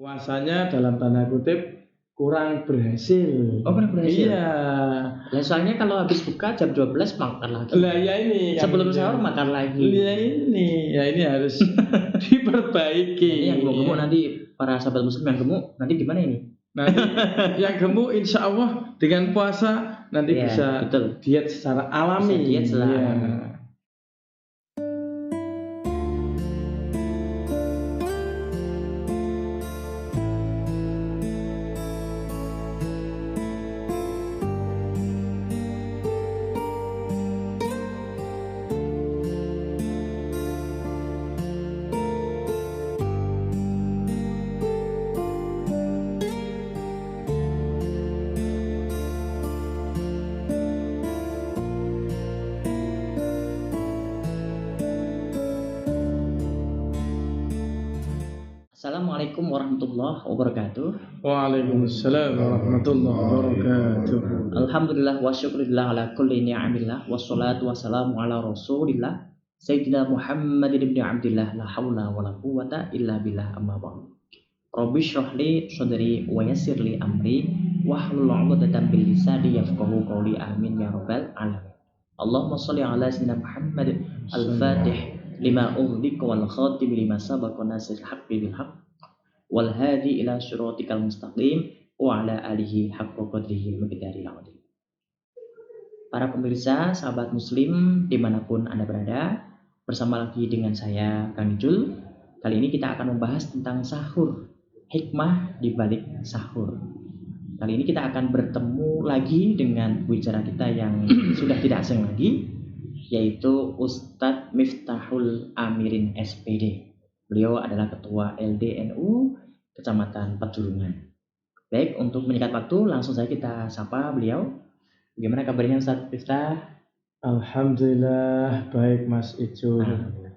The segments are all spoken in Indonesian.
puasanya dalam tanda kutip kurang berhasil. Oh, kurang berhasil. Iya. Lah soalnya kalau habis buka jam 12 makan lagi. Lah ya ini sebelum sahur makan lagi. Ya ini harus diperbaiki. Ini yang gemuk nanti para sahabat muslim yang gemuk nanti gimana ini? Nanti yang gemuk insya Allah dengan puasa nanti bisa diet secara alami. Bisa diet secara alami. Assalamualaikum warahmatullahi wabarakatuh. Waalaikumsalam warahmatullahi wabarakatuh. Alhamdulillah wa syukurillah ala kulli ni'amillah wassalatu wassalamu ala rasulillah Sayyidina Muhammadin ibn Abdillah la hawla wa la quwwata illa billah amma ba'du. Rabbi shrah li sadri wa yassir li amri wahlul 'uqdatam min lisani yafqahu qawli amin ya rabbal alamin. Allahumma shalli ala sayyidina Muhammad al-Fatih lima ughliqa wal khatim lima sabaqa nasir haqqi bil haqq wal hadi ila syiratikal mustaqim wa ala alihi haqqa qadrihi wa miqdaril azim. Para pemirsa, sahabat muslim dimanapun Anda berada, bersama lagi dengan saya Kang Ijul. Kali ini kita akan membahas tentang sahur, hikmah di balik sahur. Kali ini kita akan bertemu lagi dengan bicara kita yang sudah tidak asing lagi, yaitu Ustadz Miftahul Amirin SPD. Beliau adalah Ketua LDNU Kecamatan Pejurungan. Baik, untuk menyingkat waktu, langsung saja kita sapa beliau. Bagaimana kabarnya Ustadz Miftah? Alhamdulillah baik Mas Ijul.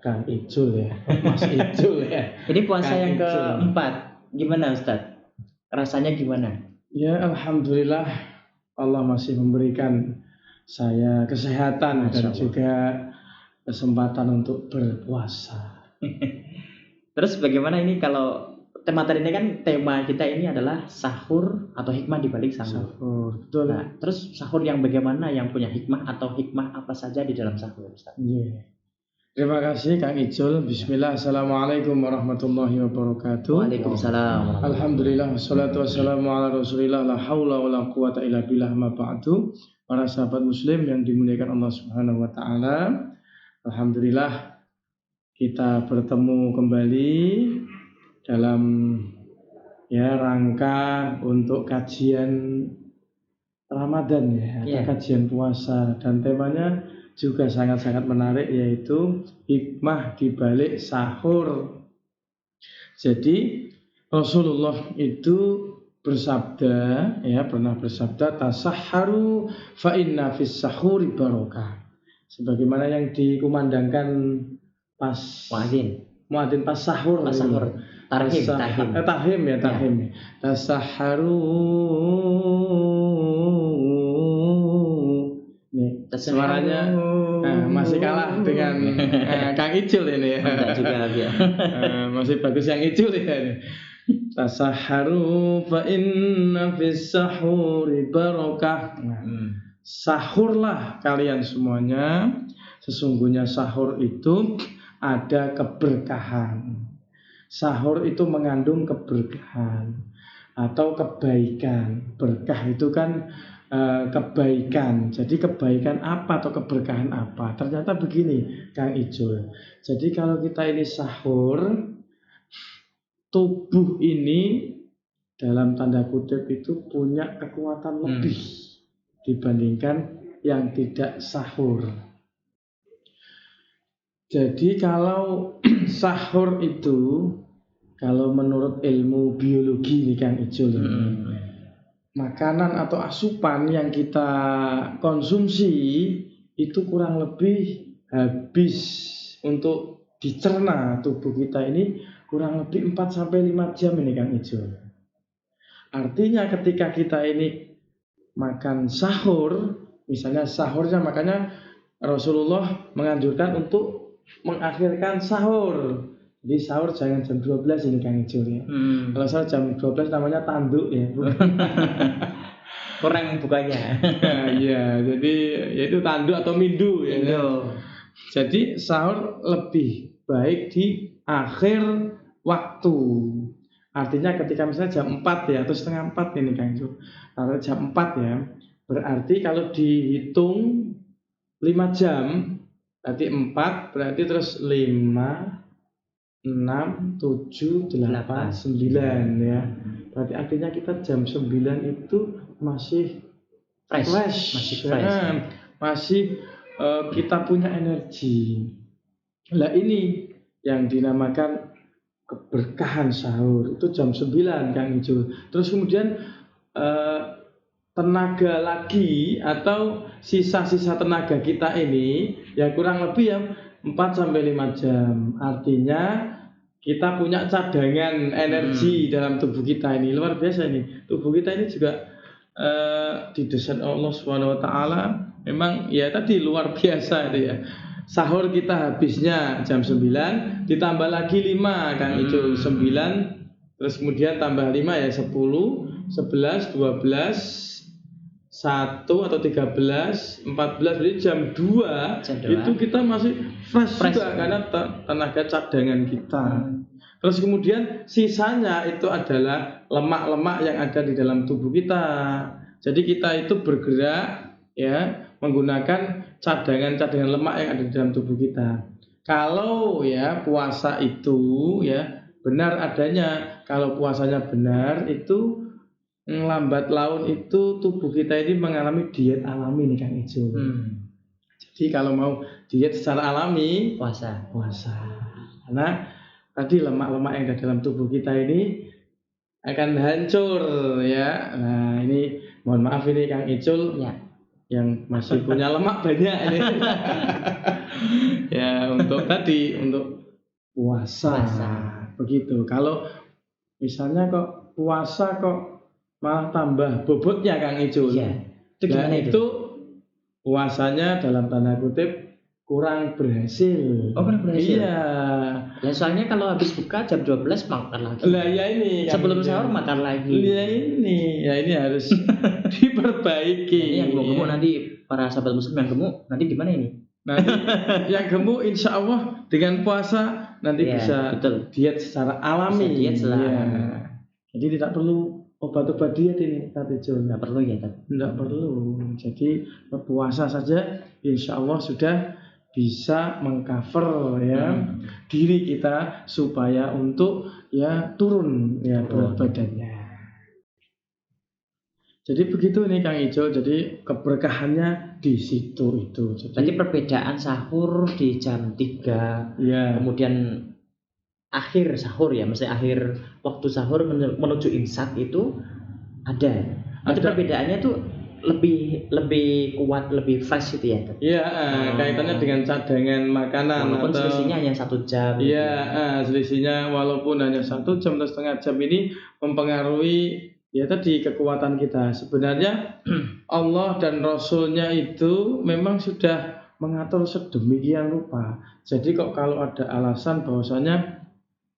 Kang Ijul ya. Mas Ijul ya. Ini puasa Kang yang keempat. Gimana Ustadz? Rasanya gimana? Ya Alhamdulillah Allah masih memberikan saya kesehatan dan juga kesempatan untuk berpuasa. Terus bagaimana ini kalau tema tadi ini kan tema kita ini adalah sahur atau hikmah di balik sahur. Betul. Nah, terus sahur yang bagaimana, yang punya hikmah atau hikmah apa saja di dalam sahur, Ustaz? Yeah. Terima kasih Kang Ijul. Bismillah. Assalamualaikum warahmatullahi wabarakatuh. Waalaikumsalam. Alhamdulillah wassalatu wassalamu ala Rasulillah la haula wala quwata illa billah ma ba'du. Para sahabat muslim yang dimuliakan Allah Subhanahu wa taala. Alhamdulillah kita bertemu kembali dalam rangka untuk kajian Ramadan atau kajian puasa, dan temanya juga sangat-sangat menarik, yaitu hikmah di balik sahur. Jadi Rasulullah itu pernah bersabda tasahharu fa inna fis sahuri barokah. Sebagaimana yang dikumandangkan pas muadzin pas sahur. Tahim. Tasahharu. Nih, suaranya masih kalah dengan Kang Ijul ini ya. Masih bagus yang Ijul ya ini. Tasahharu fa inna fis sahuri barakah. Sahurlah kalian semuanya, sesungguhnya sahur itu ada keberkahan. Sahur itu mengandung keberkahan atau kebaikan. Berkah itu kan kebaikan. Jadi kebaikan apa atau keberkahan apa? Ternyata begini Kang Ijul. Jadi kalau kita ini sahur, tubuh ini dalam tanda kutip itu punya kekuatan lebih dibandingkan yang tidak sahur. Jadi kalau sahur itu, kalau menurut ilmu biologi nih Kang Ijul, makanan atau asupan yang kita konsumsi itu kurang lebih habis untuk dicerna tubuh kita ini kurang lebih 4-5 jam ini Kang Ijul. Artinya ketika kita ini makan sahur, misalnya sahurnya, makanya Rasulullah menganjurkan untuk mengakhirkan sahur Jadi sahur jangan jam 12 ini Kang Ijul ya. Kalau sahur jam 12 namanya tanduk ya. Kurang bukanya. Iya, jadi yaitu tanduk atau mindu ya. Indo. Jadi sahur lebih baik di akhir waktu. Artinya ketika misalnya jam 4 ya atau setengah 4 ini Kang Ijul. Kalau jam 4 ya, berarti kalau dihitung 5 jam berarti 4, berarti terus 5, 6, 7, 8, 9 ya. Berarti artinya kita jam 9 itu masih fresh. Masih kita punya energi. Lah ini yang dinamakan keberkahan sahur. Itu jam 9 Kang Ijul. Terus kemudian tenaga lagi atau sisa-sisa tenaga kita ini ya kurang lebih ya 4-5 jam. Artinya kita punya cadangan energi dalam tubuh kita ini luar biasa ini. Tubuh kita ini juga didesain Allah Subhanahu wa taala memang ya tadi luar biasa itu ya. Sahur kita habisnya jam 9 ditambah lagi 5 Kang Ijul 9 terus kemudian tambah 5 ya 10, 11, 12 1 atau 13, 14 jadi jam 2 itu kita masih fresh juga karena tenaga cadangan kita. Terus kemudian sisanya itu adalah lemak-lemak yang ada di dalam tubuh kita. Jadi kita itu bergerak ya menggunakan cadangan-cadangan lemak yang ada di dalam tubuh kita. Kalau ya puasa itu ya benar adanya, kalau puasanya benar itu lambat laun itu tubuh kita ini mengalami diet alami nih Kang Ijul. Jadi kalau mau diet secara alami puasa. Karena tadi lemak-lemak yang ada dalam tubuh kita ini akan hancur ya. Nah ini mohon maaf ini Kang Ijul ya, yang masih punya lemak banyak ini. Ya untuk puasa. Begitu. Kalau misalnya kok puasa kok malah tambah bobotnya Kang Ijul. Iya. Itu gimana itu? Puasanya dalam tanda kutip kurang berhasil. Oh, kurang berhasil. Iya. Lah soalnya kalau habis buka jam 12 makan lagi. Lah ya ini sebelum sahur makan lagi. Ya ini harus diperbaiki. Ini yang gemuk nanti para sahabat muslim yang gemuk nanti gimana ini? Nanti yang gemuk insya Allah dengan puasa nanti bisa diet secara alami. Jadi tidak perlu obat-obat diet ini Kang Ijul. Tidak perlu ya? Tidak perlu. Jadi berpuasa saja insya Allah sudah bisa mengcover ya diri kita supaya untuk ya turun ya berat badannya. Jadi begitu nih Kang Ijul. Jadi keberkahannya di situ itu. Jadi perbedaan sahur di jam 3 ya. Kemudian akhir sahur ya, maksudnya akhir waktu sahur menuju imsak itu ada. Berarti perbedaannya tuh lebih kuat, lebih fresh gitu ya. Iya, kaitannya dengan cadangan makanan. Walaupun selisihnya hanya 1 jam. Iya, selisihnya walaupun hanya 1 jam atau setengah jam ini mempengaruhi ya tadi kekuatan kita. Sebenarnya Allah dan Rasulnya itu memang sudah mengatur sedemikian rupa. Jadi kok kalau ada alasan bahwasanya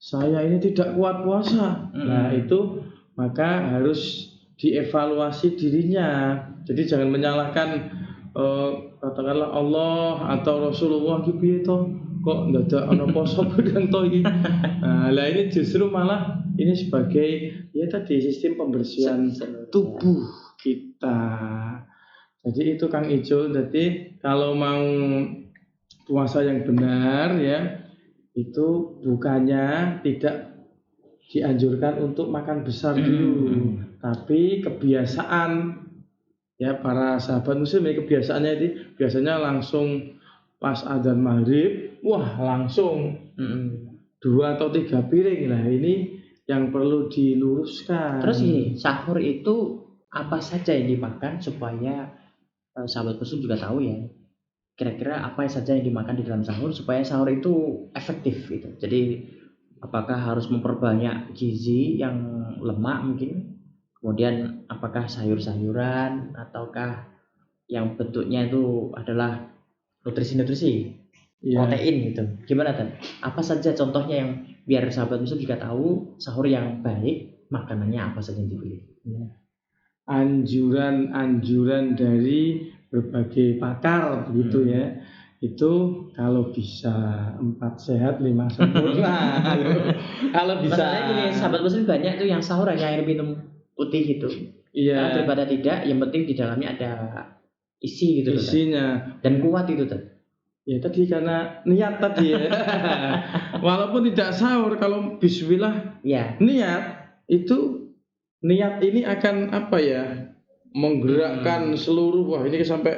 saya ini tidak kuat puasa, nah itu maka harus dievaluasi dirinya. Jadi jangan menyalahkan katakanlah Allah atau Rasulullah gitu kok nggak ada ono poso bedang to iki. Nah, ini justru malah ini sebagai ya tadi sistem pembersihan tubuh kita. Jadi itu Kang Ijul. Jadi kalau mau puasa yang benar ya itu bukannya tidak dianjurkan untuk makan besar dulu, tapi kebiasaan ya para sahabat muslim kebiasaannya itu biasanya langsung pas adzan maghrib, wah langsung 2 atau 3 piring lah. Ini yang perlu diluruskan. Terus ini sahur itu apa saja yang dimakan supaya sahabat muslim juga tahu ya. Kira-kira apa saja yang dimakan di dalam sahur supaya sahur itu efektif gitu. Jadi apakah harus memperbanyak gizi yang lemak mungkin, kemudian apakah sayur-sayuran ataukah yang bentuknya itu adalah nutrisi-nutrisi? Iya. protein gitu. Gimana Tad? Apa saja contohnya yang biar sahabat muslim juga tahu sahur yang baik makanannya apa saja yang dipilih? Anjuran dari berbagai pakar begitu ya. Itu kalau bisa 4 sehat 5 sempurna. Kalau bisa. Masalahnya gini, sahabat muslim banyak tuh yang sahur hanya air minum putih gitu. Iya. Karena daripada tidak, yang penting di dalamnya ada isi gitu. Isinya. Dan kuat itu tuh. Ya tadi karena niat tadi ya. Walaupun tidak sahur, kalau bismillah ya. Niat itu, niat ini akan apa ya, menggerakkan seluruh, wah ini sampai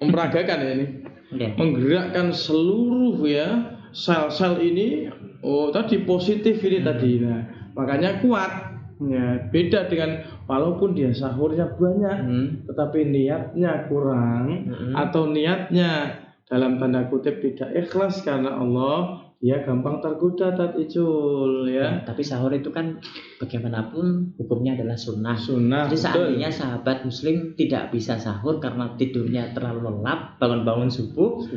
memperagakan ya ini, menggerakkan seluruh ya sel-sel ini. Oh tadi positif ini tadi. Nah makanya kuat. Ya, beda dengan walaupun dia sahurnya banyak, tetapi niatnya kurang, atau niatnya dalam tanda kutip tidak ikhlas karena Allah, dia gampang tergoda Icul ya. Tapi sahur itu kan bagaimanapun hukumnya adalah sunnah. Jadi Betul. seandainya sahabat muslim tidak bisa sahur karena tidurnya terlalu lelap, bangun-bangun subuh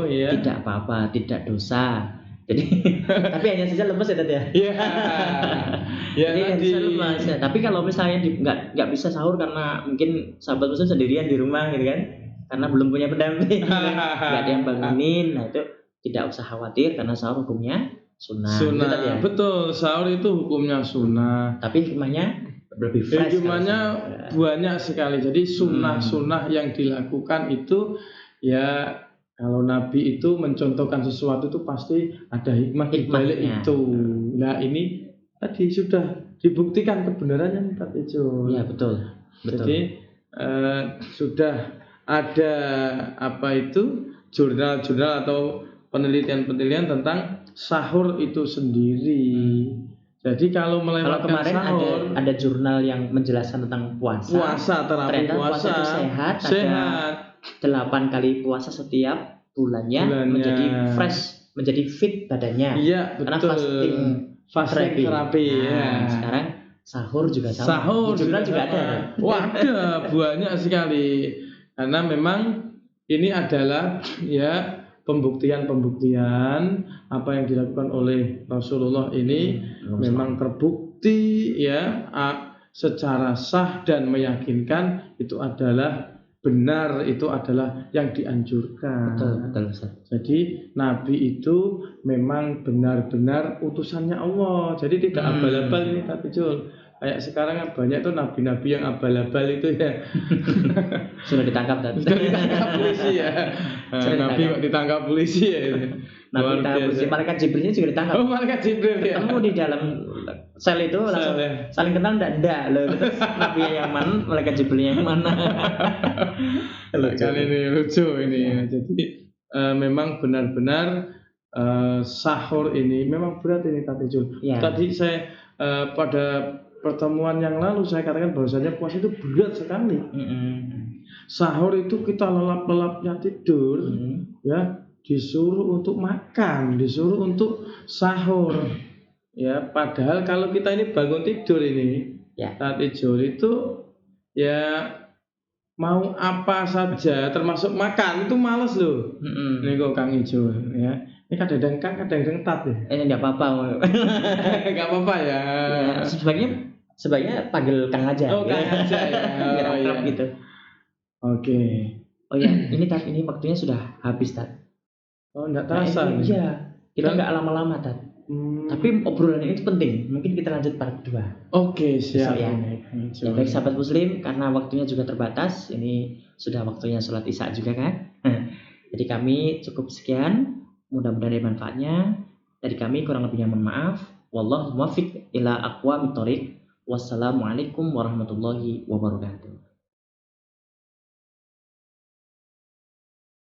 ya. Tidak apa-apa, tidak dosa. Jadi tapi hanya saja lemes ya tadi ya. Ya jadi hanya saja lemes ya. Tapi kalau misalnya nggak bisa sahur karena mungkin sahabat muslim sendirian di rumah gitu kan, karena belum punya pendamping, nggak ada yang bangunin, nah itu tidak usah khawatir karena sahur hukumnya sunnah. Ya? Betul, sahur itu hukumnya sunnah. Tapi hikmahnya lebih fresh. Hikmahnya banyak sekali. Jadi sunnah yang dilakukan itu ya. Kalau Nabi itu mencontohkan sesuatu itu pasti ada hikmah di balik itu. Nah ini tadi sudah dibuktikan kebenarannya tadi itu. Ya betul. Jadi sudah ada jurnal-jurnal atau penelitian-penelitian tentang sahur itu sendiri. Jadi kalau melewatkan kemarin sahur, ada jurnal yang menjelaskan tentang puasa. Terapi puasa itu sehat. 8 kali puasa setiap bulannya. Menjadi fresh, menjadi fit badannya. Iya, betul. Karena fasting terapi. Ya. Sekarang sahur juga sama. Sahur jurnal juga ada. Ada banyak sekali. Karena memang ini adalah ya pembuktian apa yang dilakukan oleh Rasulullah ini memang terbukti ya secara sah dan meyakinkan itu adalah benar, itu adalah yang dianjurkan. Betul. Jadi Nabi itu memang benar-benar utusannya Allah. Jadi tidak abal-abal ini Tapi Jul. Kayak sekarang kan banyak tuh nabi-nabi yang abal-abal itu ya. Sudah ditangkap tadi. Sudah ditangkap polisi ya. Nabi kok ditangkap polisi ya. Nabi polisi, malaikat Jibrilnya juga ditangkap. Oh, malaikat Jibril ya. Kamu di dalam sel itu langsung saling kenal enggak loh. Terus Nabi yang mana, malaikat Jibrilnya yang mana. Kan ini lucu ini ya. Jadi memang benar-benar sahur ini memang berat ini Tati Jul. Ya. Tadi saya pada pertemuan yang lalu saya katakan bahwasanya puasa itu berat sekali. Sahur itu kita lelap-lelapnya tidur, ya disuruh untuk makan, disuruh untuk sahur. Ya, padahal kalau kita ini bangun tidur ini, saat tidur itu ya mau apa saja termasuk makan itu males loh. Ini kok Kang Ijo ya. Ini kadang-kadang tat ya. Ini enggak apa-apa. Enggak apa-apa ya. Sebaiknya panggil Kang aja. Oh, Kang aja ya. Biar akrab gitu. Oke. Oh ya, ini waktunya sudah habis, Tat. Oh, enggak terasa. Iya. Kita enggak lama-lama, Tat. Tapi obrolan ini penting. Mungkin kita lanjut part 2. Oke, siap. Ya, baik sahabat muslim, karena waktunya juga terbatas. Ini sudah waktunya sholat isya juga kan. Jadi kami cukup sekian. Mudah-mudahan ada manfaatnya. Dari kami kurang lebihnya mohon maaf. Wallahu muwaffiq ila aqwamit thoriq. Wassalamualaikum warahmatullahi wabarakatuh.